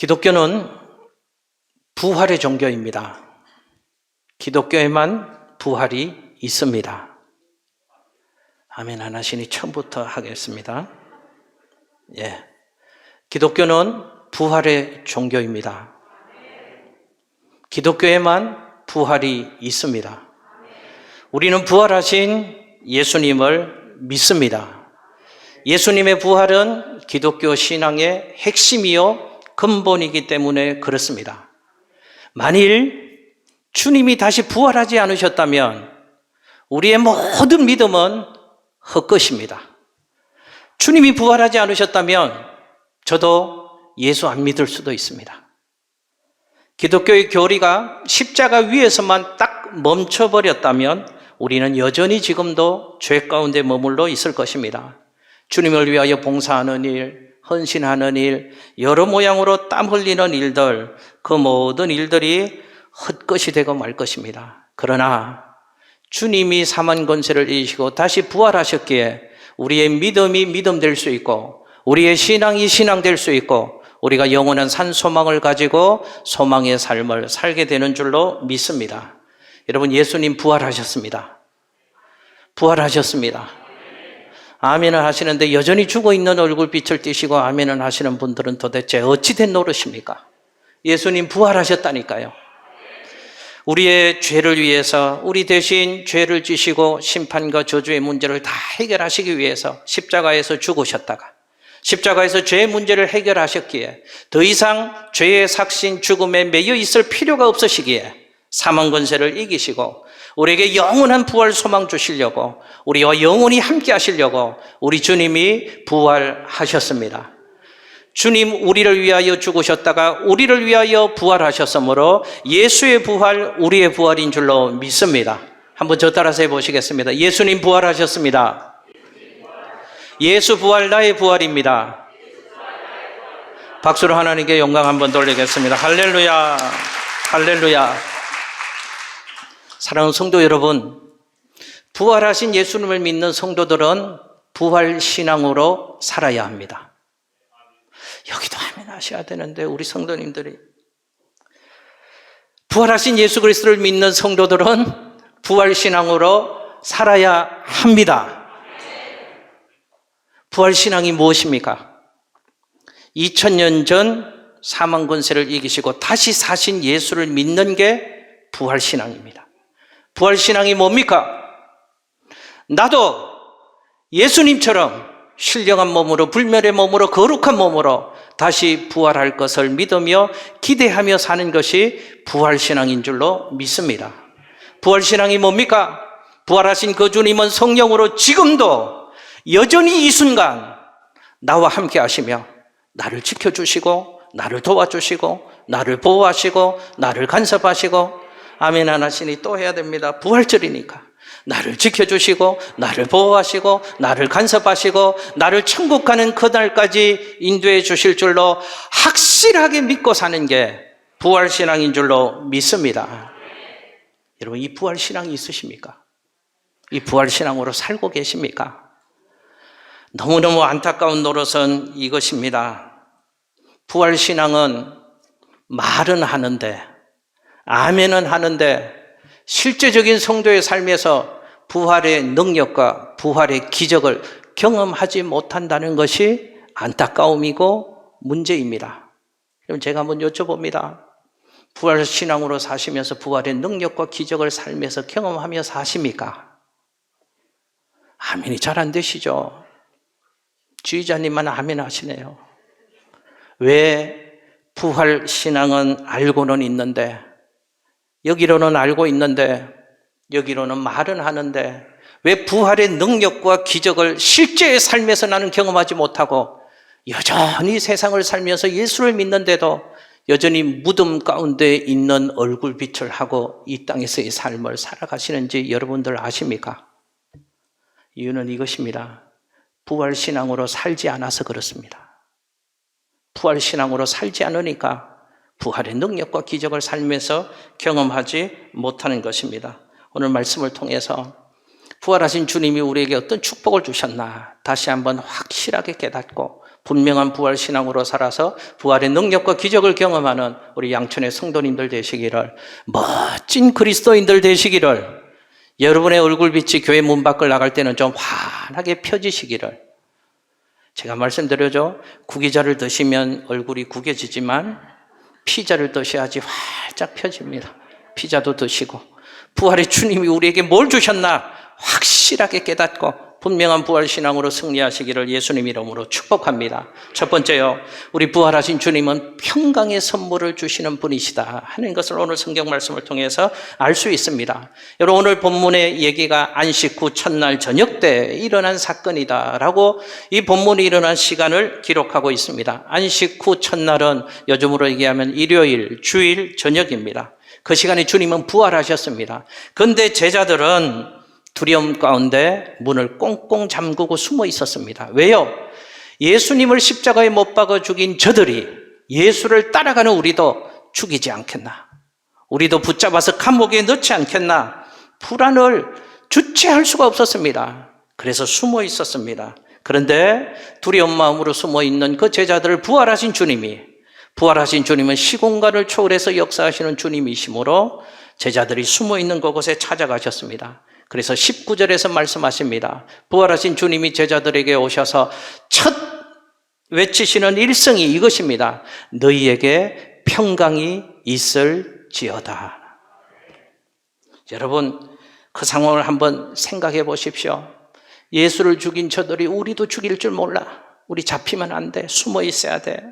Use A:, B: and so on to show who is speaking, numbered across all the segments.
A: 기독교는 부활의 종교입니다. 기독교에만 부활이 있습니다. 아멘 안 하시니 처음부터 하겠습니다. 기독교는 부활의 종교입니다. 기독교에만 부활이 있습니다. 우리는 부활하신 예수님을 믿습니다. 예수님의 부활은 기독교 신앙의 핵심이요 근본이기 때문에 그렇습니다. 만일 주님이 다시 부활하지 않으셨다면 우리의 모든 믿음은 헛것입니다. 주님이 부활하지 않으셨다면 저도 예수 안 믿을 수도 있습니다. 기독교의 교리가 십자가 위에서만 딱 멈춰버렸다면 우리는 여전히 지금도 죄 가운데 머물러 있을 것입니다. 주님을 위하여 봉사하는 일, 헌신하는 일, 여러 모양으로 땀 흘리는 일들, 그 모든 일들이 헛것이 되고 말 것입니다. 그러나 주님이 사망 권세를 이기시고 다시 부활하셨기에 우리의 믿음이 믿음 될 수 있고 우리의 신앙이 신앙 될 수 있고 우리가 영원한 산 소망을 가지고 소망의 삶을 살게 되는 줄로 믿습니다. 여러분, 예수님 부활하셨습니다. 부활하셨습니다. 아멘을 하시는데 여전히 죽어있는 얼굴빛을 띠시고 아멘을 하시는 분들은 도대체 어찌 된 노릇입니까? 예수님 부활하셨다니까요. 우리의 죄를 위해서 우리 대신 죄를 지시고 심판과 저주의 문제를 다 해결하시기 위해서 십자가에서 죽으셨다가 십자가에서 죄의 문제를 해결하셨기에 더 이상 죄의 삭신 죽음에 매여 있을 필요가 없으시기에 사망 권세를 이기시고 우리에게 영원한 부활 소망 주시려고 우리와 영원히 함께 하시려고 우리 주님이 부활하셨습니다. 주님 우리를 위하여 죽으셨다가 우리를 위하여 부활하셨으므로 예수의 부활 우리의 부활인 줄로 믿습니다. 한번 저 따라서 해보시겠습니다. 예수님 부활하셨습니다. 예수 부활 나의 부활입니다. 박수로 하나님께 영광 한번 돌리겠습니다. 할렐루야, 할렐루야. 사랑하는 성도 여러분, 부활하신 예수님을 믿는 성도들은 부활 신앙으로 살아야 합니다. 여기도 아멘 하셔야 되는데 우리 성도님들이 부활하신 예수 그리스도를 믿는 성도들은 부활 신앙으로 살아야 합니다. 부활 신앙이 무엇입니까? 2000년 전 사망 권세를 이기시고 다시 사신 예수를 믿는 게 부활 신앙입니다. 부활 신앙이 뭡니까? 나도 예수님처럼 신령한 몸으로 불멸의 몸으로 거룩한 몸으로 다시 부활할 것을 믿으며 기대하며 사는 것이 부활 신앙인 줄로 믿습니다. 부활 신앙이 뭡니까? 부활하신 그 주님은 성령으로 지금도 여전히 이 순간 나와 함께 하시며 나를 지켜주시고 나를 도와주시고 나를 보호하시고 나를 간섭하시고 아멘 안 하시니 또 해야 됩니다. 부활절이니까 나를 지켜주시고 나를 보호하시고 나를 간섭하시고 나를 천국 가는 그날까지 인도해 주실 줄로 확실하게 믿고 사는 게 부활신앙인 줄로 믿습니다. 여러분, 이 부활신앙이 있으십니까? 이 부활신앙으로 살고 계십니까? 너무너무 안타까운 노릇은 이것입니다. 부활신앙은 말은 하는데 아멘은 하는데 실제적인 성도의 삶에서 부활의 능력과 부활의 기적을 경험하지 못한다는 것이 안타까움이고 문제입니다. 그럼 제가 한번 여쭤봅니다. 부활 신앙으로 사시면서 부활의 능력과 기적을 삶에서 경험하며 사십니까? 아멘이 잘 안 되시죠? 지휘자님만 아멘 하시네요. 왜 부활 신앙은 알고는 있는데 여기로는 알고 있는데 여기로는 말은 하는데 왜 부활의 능력과 기적을 실제의 삶에서 나는 경험하지 못하고 여전히 세상을 살면서 예수를 믿는데도 여전히 무덤 가운데 있는 얼굴빛을 하고 이 땅에서의 삶을 살아가시는지 여러분들 아십니까? 이유는 이것입니다. 부활신앙으로 살지 않아서 그렇습니다. 부활신앙으로 살지 않으니까 부활의 능력과 기적을 살면서 경험하지 못하는 것입니다. 오늘 말씀을 통해서 부활하신 주님이 우리에게 어떤 축복을 주셨나 다시 한번 확실하게 깨닫고 분명한 부활 신앙으로 살아서 부활의 능력과 기적을 경험하는 우리 양천의 성도님들 되시기를, 멋진 그리스도인들 되시기를, 여러분의 얼굴빛이 교회 문 밖을 나갈 때는 좀 환하게 펴지시기를. 제가 말씀드려죠. 구기자를 드시면 얼굴이 구겨지지만 피자를 드셔야지 활짝 펴집니다. 피자도 드시고 부활의 주님이 우리에게 뭘 주셨나 확실하게 깨닫고 분명한 부활 신앙으로 승리하시기를 예수님 이름으로 축복합니다. 첫 번째요, 우리 부활하신 주님은 평강의 선물을 주시는 분이시다 하는 것을 오늘 성경 말씀을 통해서 알 수 있습니다. 여러분, 오늘 본문의 얘기가 안식 후 첫날 저녁 때 일어난 사건이다라고 이 본문이 일어난 시간을 기록하고 있습니다. 안식 후 첫날은 요즘으로 얘기하면 일요일, 주일 저녁입니다. 그 시간에 주님은 부활하셨습니다. 그런데 제자들은 두려움 가운데 문을 꽁꽁 잠그고 숨어 있었습니다. 왜요? 예수님을 십자가에 못 박아 죽인 저들이 예수를 따라가는 우리도 죽이지 않겠나? 우리도 붙잡아서 감옥에 넣지 않겠나? 불안을 주체할 수가 없었습니다. 그래서 숨어 있었습니다. 그런데 두려운 마음으로 숨어 있는 그 제자들을 부활하신 주님은 시공간을 초월해서 역사하시는 주님이시므로 제자들이 숨어 있는 그곳에 찾아가셨습니다. 그래서 19절에서 말씀하십니다. 부활하신 주님이 제자들에게 오셔서 첫 외치시는 일성이 이것입니다. 너희에게 평강이 있을지어다. 여러분, 그 상황을 한번 생각해 보십시오. 예수를 죽인 저들이 우리도 죽일 줄 몰라. 우리 잡히면 안 돼. 숨어 있어야 돼.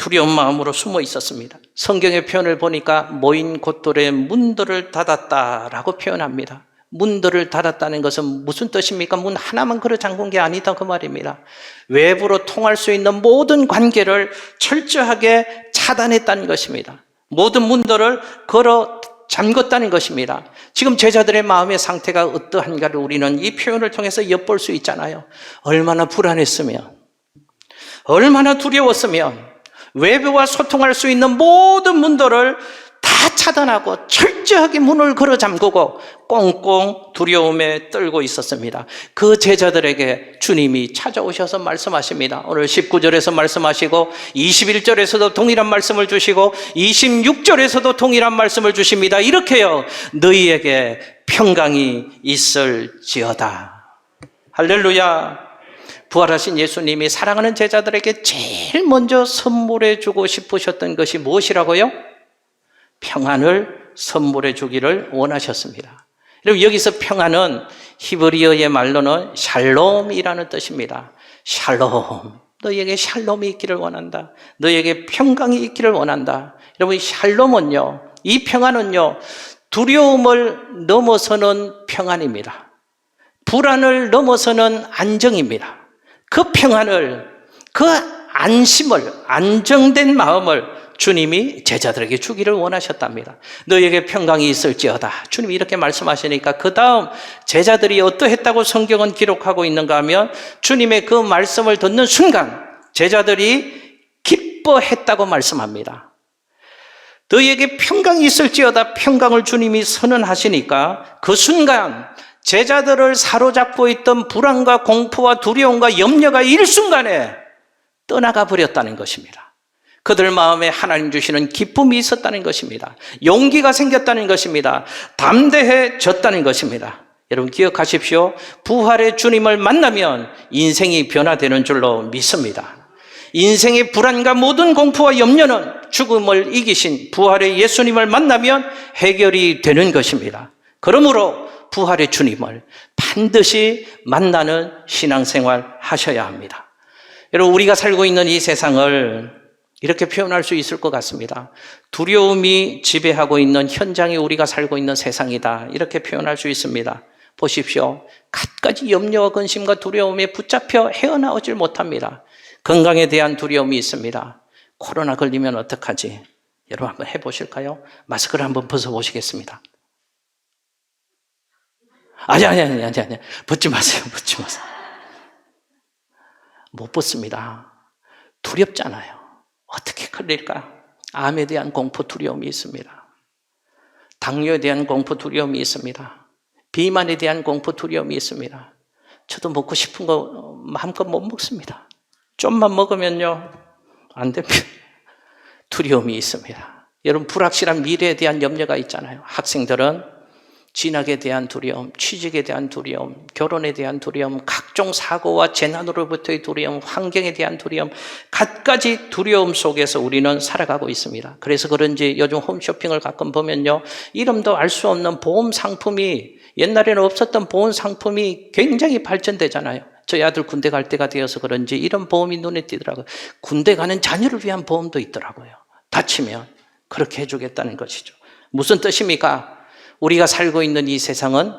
A: 두려운 마음으로 숨어 있었습니다. 성경의 표현을 보니까 모인 곳들의 문들을 닫았다라고 표현합니다. 문들을 닫았다는 것은 무슨 뜻입니까? 문 하나만 걸어 잠근 게 아니다 그 말입니다. 외부로 통할 수 있는 모든 관계를 철저하게 차단했다는 것입니다. 모든 문들을 걸어 잠궜다는 것입니다. 지금 제자들의 마음의 상태가 어떠한가를 우리는 이 표현을 통해서 엿볼 수 있잖아요. 얼마나 불안했으면, 얼마나 두려웠으면 외부와 소통할 수 있는 모든 문들을 다 차단하고 철저하게 문을 걸어 잠그고 꽁꽁 두려움에 떨고 있었습니다. 그 제자들에게 주님이 찾아오셔서 말씀하십니다. 오늘 19절에서 말씀하시고 21절에서도 동일한 말씀을 주시고 26절에서도 동일한 말씀을 주십니다. 이렇게요, 너희에게 평강이 있을지어다. 할렐루야. 부활하신 예수님이 사랑하는 제자들에게 제일 먼저 선물해 주고 싶으셨던 것이 무엇이라고요? 평안을 선물해 주기를 원하셨습니다. 여러분, 여기서 평안은 히브리어의 말로는 샬롬이라는 뜻입니다. 샬롬. 너희에게 샬롬이 있기를 원한다. 너희에게 평강이 있기를 원한다. 여러분, 샬롬은요, 이 평안은요, 두려움을 넘어서는 평안입니다. 불안을 넘어서는 안정입니다. 그 평안을, 그 안심을, 안정된 마음을 주님이 제자들에게 주기를 원하셨답니다. 너희에게 평강이 있을지어다. 주님이 이렇게 말씀하시니까 그 다음 제자들이 어떠했다고 성경은 기록하고 있는가 하면 주님의 그 말씀을 듣는 순간 제자들이 기뻐했다고 말씀합니다. 너희에게 평강이 있을지어다. 평강을 주님이 선언하시니까 그 순간 제자들을 사로잡고 있던 불안과 공포와 두려움과 염려가 일순간에 떠나가 버렸다는 것입니다. 그들 마음에 하나님 주시는 기쁨이 있었다는 것입니다. 용기가 생겼다는 것입니다. 담대해졌다는 것입니다. 여러분 기억하십시오. 부활의 주님을 만나면 인생이 변화되는 줄로 믿습니다. 인생의 불안과 모든 공포와 염려는 죽음을 이기신 부활의 예수님을 만나면 해결이 되는 것입니다. 그러므로 부활의 주님을 반드시 만나는 신앙생활 하셔야 합니다. 여러분, 우리가 살고 있는 이 세상을 이렇게 표현할 수 있을 것 같습니다. 두려움이 지배하고 있는 현장이 우리가 살고 있는 세상이다. 이렇게 표현할 수 있습니다. 보십시오. 갖가지 염려와 근심과 두려움에 붙잡혀 헤어나오질 못합니다. 건강에 대한 두려움이 있습니다. 코로나 걸리면 어떡하지? 여러분 한번 해보실까요? 마스크를 한번 벗어보시겠습니다. 아니. 벗지 마세요. 못 벗습니다. 두렵잖아요. 어떻게 걸릴까? 암에 대한 공포 두려움이 있습니다. 당뇨에 대한 공포 두려움이 있습니다. 비만에 대한 공포 두려움이 있습니다. 저도 먹고 싶은 거 마음껏 못 먹습니다. 좀만 먹으면요, 안 됩니다. 두려움이 있습니다. 여러분, 불확실한 미래에 대한 염려가 있잖아요. 학생들은 진학에 대한 두려움, 취직에 대한 두려움, 결혼에 대한 두려움, 각종 사고와 재난으로부터의 두려움, 환경에 대한 두려움, 갖가지 두려움 속에서 우리는 살아가고 있습니다. 그래서 그런지 요즘 홈쇼핑을 가끔 보면요, 이름도 알 수 없는 보험 상품이, 옛날에는 없었던 보험 상품이 굉장히 발전되잖아요. 저희 아들 군대 갈 때가 되어서 그런지 이런 보험이 눈에 띄더라고요. 군대 가는 자녀를 위한 보험도 있더라고요. 다치면 그렇게 해주겠다는 것이죠. 무슨 뜻입니까? 우리가 살고 있는 이 세상은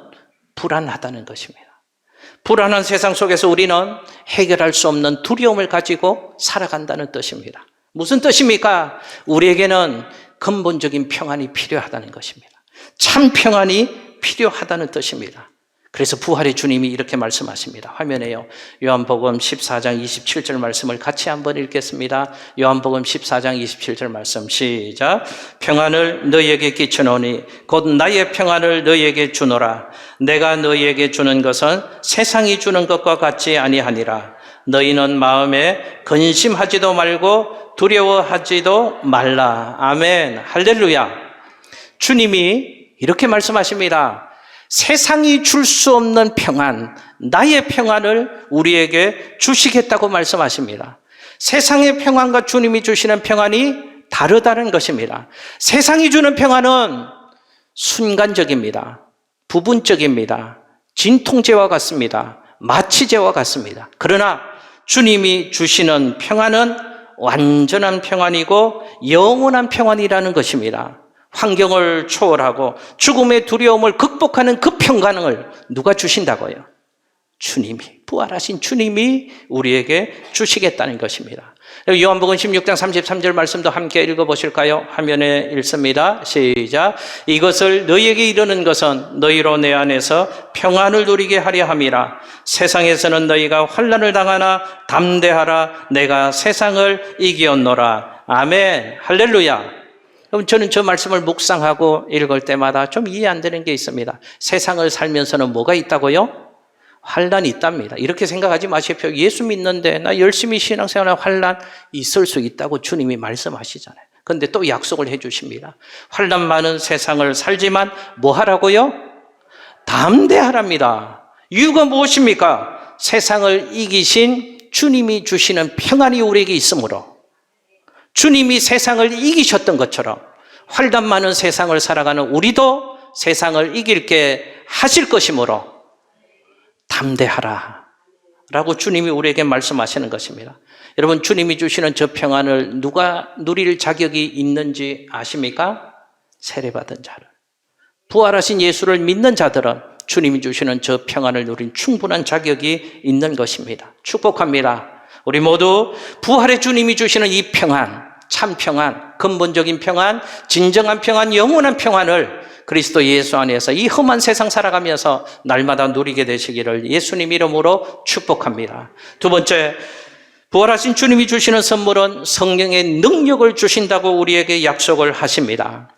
A: 불안하다는 것입니다. 불안한 세상 속에서 우리는 해결할 수 없는 두려움을 가지고 살아간다는 뜻입니다. 무슨 뜻입니까? 우리에게는 근본적인 평안이 필요하다는 것입니다. 참 평안이 필요하다는 뜻입니다. 그래서 부활의 주님이 이렇게 말씀하십니다. 화면에요. 요한복음 14장 27절 말씀을 같이 한번 읽겠습니다. 요한복음 14장 27절 말씀 시작. 평안을 너희에게 끼쳐놓으니 곧 나의 평안을 너희에게 주노라. 내가 너희에게 주는 것은 세상이 주는 것과 같지 아니하니라. 너희는 마음에 근심하지도 말고 두려워하지도 말라. 아멘. 할렐루야. 주님이 이렇게 말씀하십니다. 세상이 줄 수 없는 평안, 나의 평안을 우리에게 주시겠다고 말씀하십니다. 세상의 평안과 주님이 주시는 평안이 다르다는 것입니다. 세상이 주는 평안은 순간적입니다. 부분적입니다. 진통제와 같습니다. 마취제와 같습니다. 그러나 주님이 주시는 평안은 완전한 평안이고 영원한 평안이라는 것입니다. 환경을 초월하고 죽음의 두려움을 극복하는 그 평강을 누가 주신다고요? 주님이, 부활하신 주님이 우리에게 주시겠다는 것입니다. 요한복음 16장 33절 말씀도 함께 읽어보실까요? 화면에 읽습니다. 시작. 이것을 너희에게 이르는 것은 너희로 내 안에서 평안을 누리게 하려 함이라. 세상에서는 너희가 환난을 당하나 담대하라. 내가 세상을 이기었노라. 아멘. 할렐루야. 그럼 저는 저 말씀을 묵상하고 읽을 때마다 좀 이해 안 되는 게 있습니다. 세상을 살면서는 뭐가 있다고요? 환난이 있답니다. 이렇게 생각하지 마십시오. 예수 믿는데 나 열심히 신앙생활하는 환난 있을 수 있다고 주님이 말씀하시잖아요. 그런데 또 약속을 해 주십니다. 환난 많은 세상을 살지만 뭐 하라고요? 담대하랍니다. 이유가 무엇입니까? 세상을 이기신 주님이 주시는 평안이 우리에게 있으므로, 주님이 세상을 이기셨던 것처럼 환난 많은 세상을 살아가는 우리도 세상을 이길게 하실 것이므로 담대하라 라고 주님이 우리에게 말씀하시는 것입니다. 여러분, 주님이 주시는 저 평안을 누가 누릴 자격이 있는지 아십니까? 세례받은 자를, 부활하신 예수를 믿는 자들은 주님이 주시는 저 평안을 누린 충분한 자격이 있는 것입니다. 축복합니다. 우리 모두 부활의 주님이 주시는 이 평안, 참 평안, 근본적인 평안, 진정한 평안, 영원한 평안을 그리스도 예수 안에서 이 험한 세상 살아가면서 날마다 누리게 되시기를 예수님 이름으로 축복합니다. 두 번째, 부활하신 주님이 주시는 선물은 성령의 능력을 주신다고 우리에게 약속을 하십니다.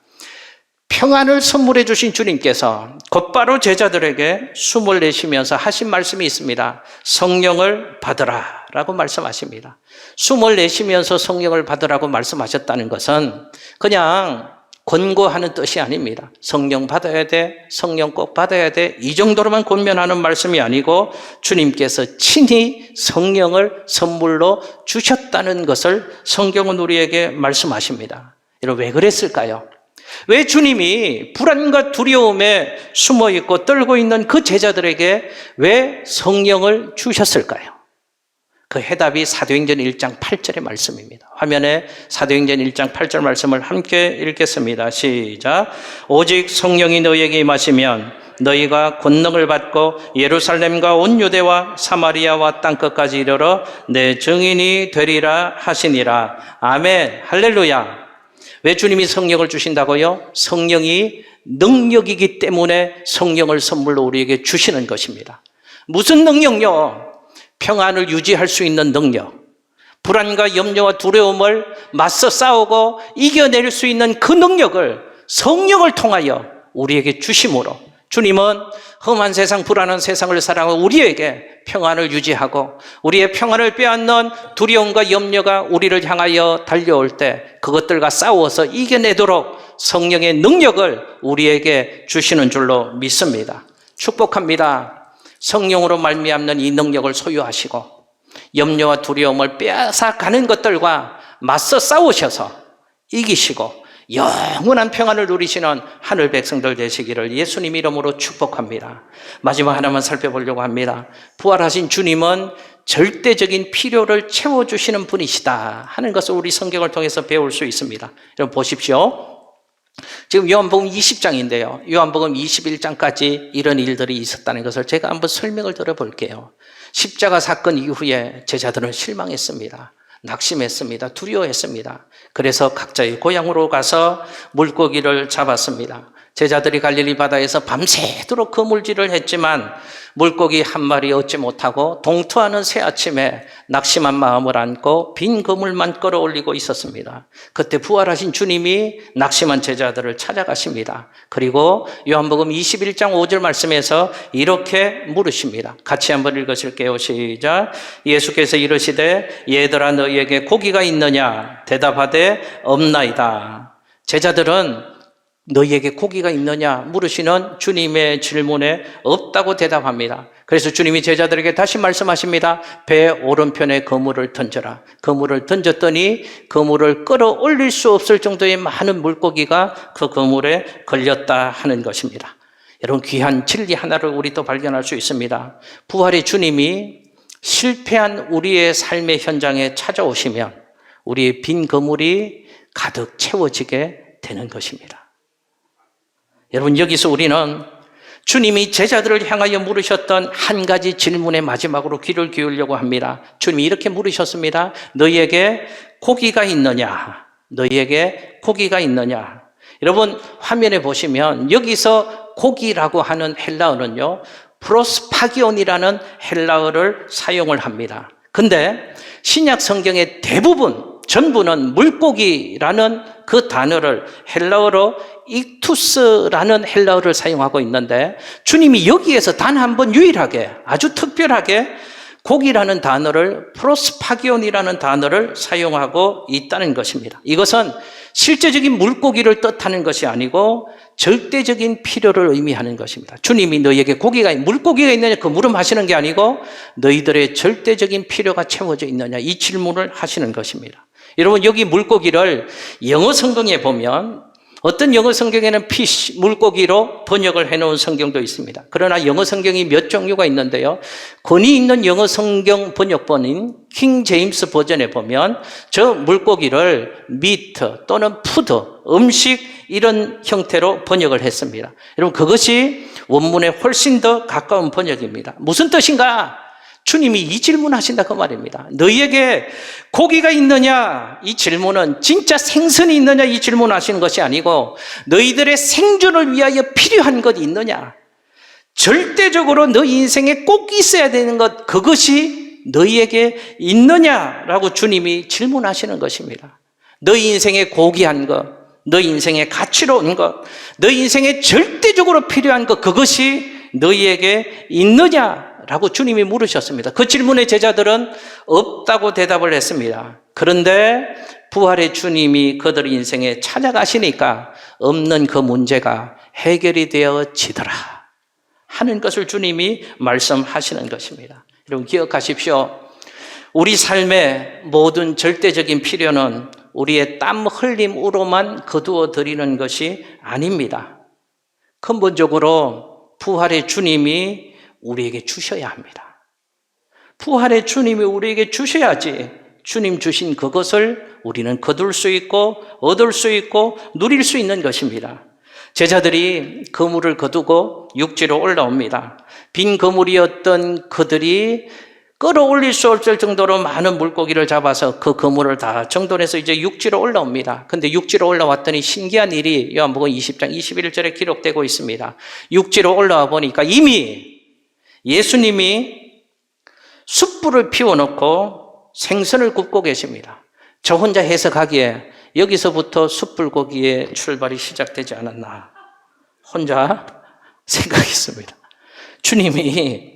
A: 평안을 선물해 주신 주님께서 곧바로 제자들에게 숨을 내쉬면서 하신 말씀이 있습니다. 성령을 받으라 라고 말씀하십니다. 숨을 내쉬면서 성령을 받으라고 말씀하셨다는 것은 그냥 권고하는 뜻이 아닙니다. 성령 받아야 돼, 성령 꼭 받아야 돼, 이 정도로만 권면하는 말씀이 아니고 주님께서 친히 성령을 선물로 주셨다는 것을 성경은 우리에게 말씀하십니다. 여러분, 왜 그랬을까요? 왜 주님이 불안과 두려움에 숨어있고 떨고 있는 그 제자들에게 왜 성령을 주셨을까요? 그 해답이 사도행전 1장 8절의 말씀입니다. 화면에 사도행전 1장 8절 말씀을 함께 읽겠습니다. 시작. 오직 성령이 너희에게 임하시면 너희가 권능을 받고 예루살렘과 온 유대와 사마리아와 땅끝까지 이르러 내 증인이 되리라 하시니라. 아멘. 할렐루야. 왜 주님이 성령을 주신다고요? 성령이 능력이기 때문에 성령을 선물로 우리에게 주시는 것입니다. 무슨 능력요? 평안을 유지할 수 있는 능력, 불안과 염려와 두려움을 맞서 싸우고 이겨낼 수 있는 그 능력을 성령을 통하여 우리에게 주심으로 주님은 험한 세상, 불안한 세상을 사랑하고 우리에게 평안을 유지하고 우리의 평안을 빼앗는 두려움과 염려가 우리를 향하여 달려올 때 그것들과 싸워서 이겨내도록 성령의 능력을 우리에게 주시는 줄로 믿습니다. 축복합니다. 성령으로 말미암는 이 능력을 소유하시고 염려와 두려움을 빼앗아가는 것들과 맞서 싸우셔서 이기시고 영원한 평안을 누리시는 하늘 백성들 되시기를 예수님 이름으로 축복합니다. 마지막 하나만 살펴보려고 합니다. 부활하신 주님은 절대적인 필요를 채워주시는 분이시다 하는 것을 우리 성경을 통해서 배울 수 있습니다. 여러분 보십시오. 지금 요한복음 20장인데요. 요한복음 21장까지 이런 일들이 있었다는 것을 제가 한번 설명을 들어볼게요. 십자가 사건 이후에 제자들은 실망했습니다. 낙심했습니다. 두려워했습니다. 그래서 각자의 고향으로 가서 물고기를 잡았습니다. 제자들이 갈릴리 바다에서 밤새도록 그물질을 했지만 물고기 한 마리 얻지 못하고 동투하는 새 아침에 낙심한 마음을 안고 빈 그물만 끌어올리고 있었습니다. 그때 부활하신 주님이 낙심한 제자들을 찾아가십니다. 그리고 요한복음 21장 5절 말씀에서 이렇게 물으십니다. 같이 한번 읽으실게요. 시작. 예수께서 이르시되 얘들아 너희에게 고기가 있느냐? 대답하되 없나이다. 제자들은 너희에게 고기가 있느냐 물으시는 주님의 질문에 없다고 대답합니다. 그래서 주님이 제자들에게 다시 말씀하십니다. 배 오른편에 그물을 던져라. 그물을 던졌더니 그물을 끌어올릴 수 없을 정도의 많은 물고기가 그 그물에 걸렸다 하는 것입니다. 여러분 귀한 진리 하나를 우리 또 발견할 수 있습니다. 부활의 주님이 실패한 우리의 삶의 현장에 찾아오시면 우리의 빈 그물이 가득 채워지게 되는 것입니다. 여러분 여기서 우리는 주님이 제자들을 향하여 물으셨던 한 가지 질문의 마지막으로 귀를 기울이려고 합니다. 주님이 이렇게 물으셨습니다. 너희에게 고기가 있느냐? 너희에게 고기가 있느냐? 여러분 화면에 보시면 여기서 고기라고 하는 헬라어는요 프로스파기온이라는 헬라어를 사용을 합니다. 근데 신약 성경의 대부분 전부는 물고기라는 그 단어를 헬라어로 익투스라는 헬라어를 사용하고 있는데 주님이 여기에서 단 한 번 유일하게 아주 특별하게 고기라는 단어를 프로스파기온이라는 단어를 사용하고 있다는 것입니다. 이것은 실제적인 물고기를 뜻하는 것이 아니고 절대적인 필요를 의미하는 것입니다. 주님이 너희에게 물고기가 있느냐 그 물음하시는 게 아니고 너희들의 절대적인 필요가 채워져 있느냐 이 질문을 하시는 것입니다. 여러분 여기 물고기를 영어 성경에 보면 어떤 영어 성경에는 fish, 물고기로 번역을 해놓은 성경도 있습니다. 그러나 영어 성경이 몇 종류가 있는데요. 권위 있는 영어 성경 번역본인 킹 제임스 버전에 보면 저 물고기를 meat 또는 food, 음식 이런 형태로 번역을 했습니다. 여러분 그것이 원문에 훨씬 더 가까운 번역입니다. 무슨 뜻인가? 주님이 이 질문하신다 그 말입니다. 너희에게 고기가 있느냐? 이 질문은 진짜 생선이 있느냐? 이 질문하시는 것이 아니고 너희들의 생존을 위하여 필요한 것이 있느냐? 절대적으로 너희 인생에 꼭 있어야 되는 것 그것이 너희에게 있느냐라고 주님이 질문하시는 것입니다. 너희 인생에 고귀한 것, 너희 인생에 가치로운 것, 너희 인생에 절대적으로 필요한 것 그것이 너희에게 있느냐? 라고 주님이 물으셨습니다. 그 질문에 제자들은 없다고 대답을 했습니다. 그런데 부활의 주님이 그들 인생에 찾아가시니까 없는 그 문제가 해결이 되어지더라 하는 것을 주님이 말씀하시는 것입니다. 여러분 기억하십시오. 우리 삶의 모든 절대적인 필요는 우리의 땀 흘림으로만 거두어 드리는 것이 아닙니다. 근본적으로 부활의 주님이 우리에게 주셔야 합니다. 부활의 주님이 우리에게 주셔야지 주님 주신 그것을 우리는 거둘 수 있고 얻을 수 있고 누릴 수 있는 것입니다. 제자들이 그물을 거두고 육지로 올라옵니다. 빈 그물이었던 그들이 끌어올릴 수 없을 정도로 많은 물고기를 잡아서 그 그물을 다 정돈해서 이제 육지로 올라옵니다. 근데 육지로 올라왔더니 신기한 일이 요한복음 20장 21절에 기록되고 있습니다. 육지로 올라와 보니까 이미 예수님이 숯불을 피워놓고 생선을 굽고 계십니다. 저 혼자 해석하기에 여기서부터 숯불고기의 출발이 시작되지 않았나. 혼자 생각했습니다. 주님이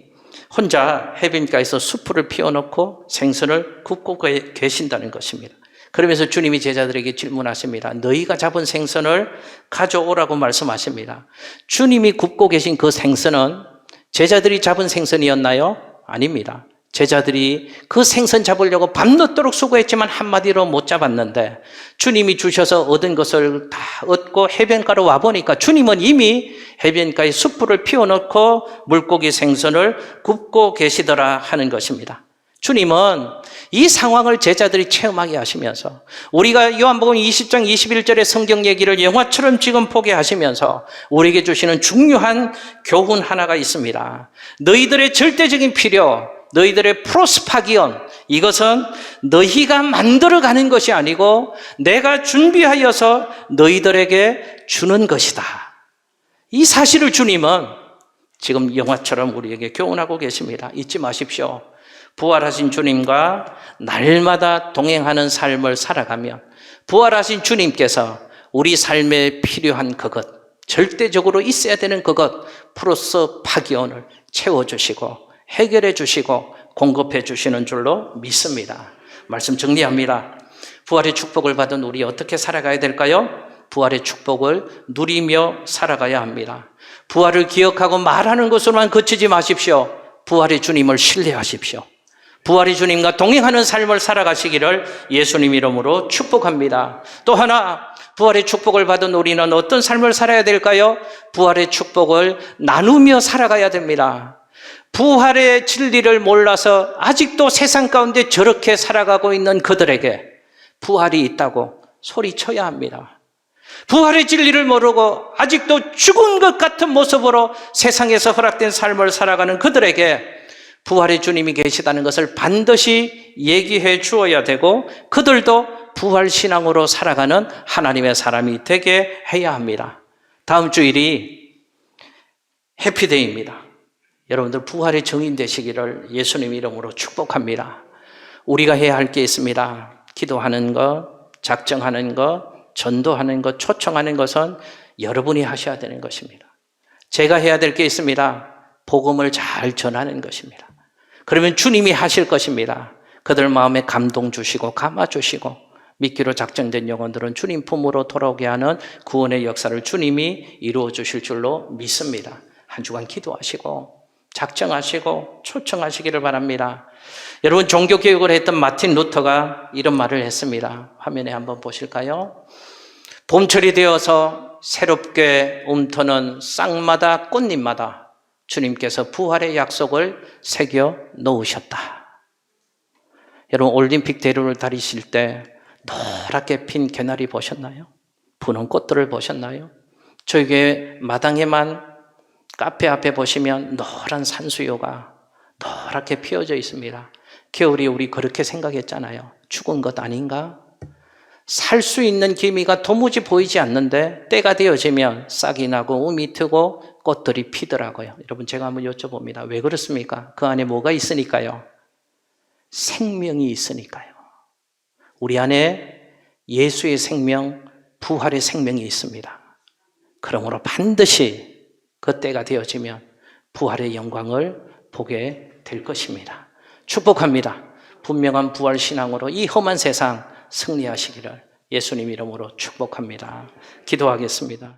A: 혼자 해변가에서 숯불을 피워놓고 생선을 굽고 계신다는 것입니다. 그러면서 주님이 제자들에게 질문하십니다. 너희가 잡은 생선을 가져오라고 말씀하십니다. 주님이 굽고 계신 그 생선은 제자들이 잡은 생선이었나요? 아닙니다. 제자들이 그 생선 잡으려고 밤늦도록 수고했지만 한마디로 못 잡았는데 주님이 주셔서 얻은 것을 다 얻고 해변가로 와보니까 주님은 이미 해변가에 숯불을 피워놓고 물고기 생선을 굽고 계시더라 하는 것입니다. 주님은 이 상황을 제자들이 체험하게 하시면서 우리가 요한복음 20장 21절의 성경 얘기를 영화처럼 지금 보게 하시면서 우리에게 주시는 중요한 교훈 하나가 있습니다. 너희들의 절대적인 필요, 너희들의 프로스파기온, 이것은 너희가 만들어가는 것이 아니고 내가 준비하여서 너희들에게 주는 것이다. 이 사실을 주님은 지금 영화처럼 우리에게 교훈하고 계십니다. 잊지 마십시오. 부활하신 주님과 날마다 동행하는 삶을 살아가면 부활하신 주님께서 우리 삶에 필요한 그것, 절대적으로 있어야 되는 그것, 프로스파기온을 채워주시고 해결해 주시고 공급해 주시는 줄로 믿습니다. 말씀 정리합니다. 부활의 축복을 받은 우리 어떻게 살아가야 될까요? 부활의 축복을 누리며 살아가야 합니다. 부활을 기억하고 말하는 것으로만 그치지 마십시오. 부활의 주님을 신뢰하십시오. 부활의 주님과 동행하는 삶을 살아가시기를 예수님 이름으로 축복합니다. 또 하나, 부활의 축복을 받은 우리는 어떤 삶을 살아야 될까요? 부활의 축복을 나누며 살아가야 됩니다. 부활의 진리를 몰라서 아직도 세상 가운데 저렇게 살아가고 있는 그들에게 부활이 있다고 소리쳐야 합니다. 부활의 진리를 모르고 아직도 죽은 것 같은 모습으로 세상에서 허락된 삶을 살아가는 그들에게 부활의 주님이 계시다는 것을 반드시 얘기해 주어야 되고 그들도 부활신앙으로 살아가는 하나님의 사람이 되게 해야 합니다. 다음 주일이 해피데이입니다. 여러분들 부활의 증인 되시기를 예수님 이름으로 축복합니다. 우리가 해야 할 게 있습니다. 기도하는 것, 작정하는 것, 전도하는 것, 초청하는 것은 여러분이 하셔야 되는 것입니다. 제가 해야 될 게 있습니다. 복음을 잘 전하는 것입니다. 그러면 주님이 하실 것입니다. 그들 마음에 감동 주시고 감아주시고 믿기로 작정된 영혼들은 주님 품으로 돌아오게 하는 구원의 역사를 주님이 이루어 주실 줄로 믿습니다. 한 주간 기도하시고 작정하시고 초청하시기를 바랍니다. 여러분, 종교교육을 했던 마틴 루터가 이런 말을 했습니다. 화면에 한번 보실까요? 봄철이 되어서 새롭게 움트는 쌍마다 꽃잎마다 주님께서 부활의 약속을 새겨 놓으셨다. 여러분, 올림픽 대로를 다니실 때 노랗게 핀 개나리 보셨나요? 부는 꽃들을 보셨나요? 저희 교회 마당에만 카페 앞에 보시면 노란 산수유가 노랗게 피어져 있습니다. 겨울이 우리 그렇게 생각했잖아요. 죽은 것 아닌가? 살 수 있는 기미가 도무지 보이지 않는데 때가 되어지면 싹이 나고 움이 트고 꽃들이 피더라고요. 여러분, 제가 한번 여쭤봅니다. 왜 그렇습니까? 그 안에 뭐가 있으니까요? 생명이 있으니까요. 우리 안에 예수의 생명, 부활의 생명이 있습니다. 그러므로 반드시 그 때가 되어지면 부활의 영광을 보게 될 것입니다. 축복합니다. 분명한 부활 신앙으로 이 험한 세상 승리하시기를 예수님 이름으로 축복합니다. 기도하겠습니다.